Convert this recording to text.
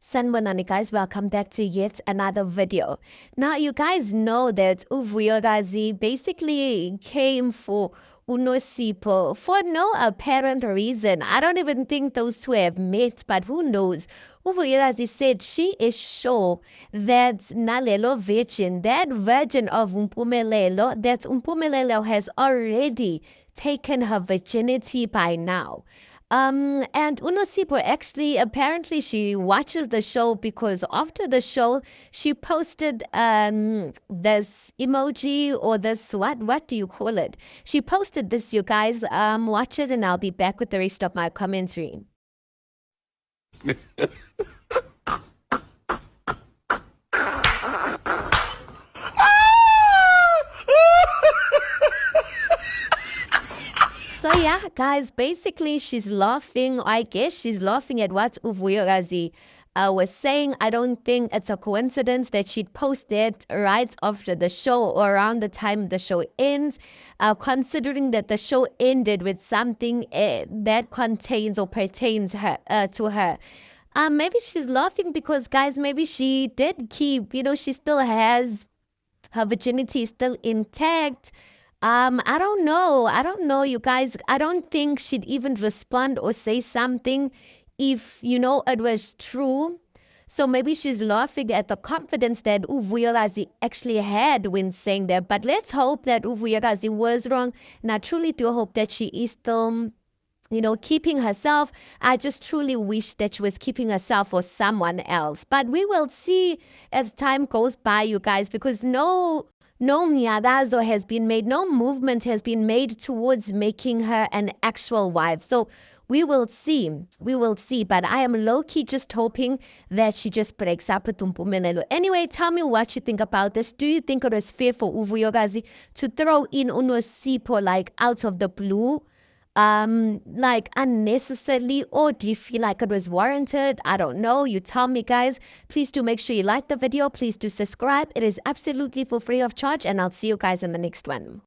Sanwanani guys, welcome back to yet another video. Now you guys know that Uvuyagazi basically came for Unosipho for no apparent reason. I don't even think those two have met, but who knows? Uvuyagazi said she is sure that Nalelo Virgin, that virgin of Umpumelelo, that Umpumelelo has already taken her virginity by now. And Unosipho actually, apparently she watches the show because after the show, she posted this emoji or this, what do you call it? She posted this, you guys. Watch it and I'll be back with the rest of my commentary. So yeah, guys, basically she's laughing. I guess she's laughing at what Uvuyagazi was saying. I don't think it's a coincidence that she'd posted right after the show or around the time the show ends, considering that the show ended with something that contains or pertains her to her. Maybe she's laughing because, guys, maybe she did keep, she still has her virginity is still intact. I don't know. I don't know, you guys. I don't think she'd even respond or say something if, it was true. So maybe she's laughing at the confidence that Uvuyagazi actually had when saying that. But let's hope that Uvuyagazi was wrong. And I truly do hope that she is still keeping herself. I just truly wish that she was keeping herself for someone else. But we will see as time goes by, you guys, because no nyadazo has been made, no movement has been made towards making her an actual wife. So we will see. We will see. But I am low-key just hoping that she just breaks up with Umpumelelo. Anyway, tell me what you think about this. Do you think it was fair for Uvuyagazi to throw in Unosipho like out of the blue? Like unnecessarily, or do you feel like it was warranted? I don't know. You tell me, guys. Please do make sure you like the video. Please do subscribe. It is absolutely for free of charge, and I'll see you guys in the next one.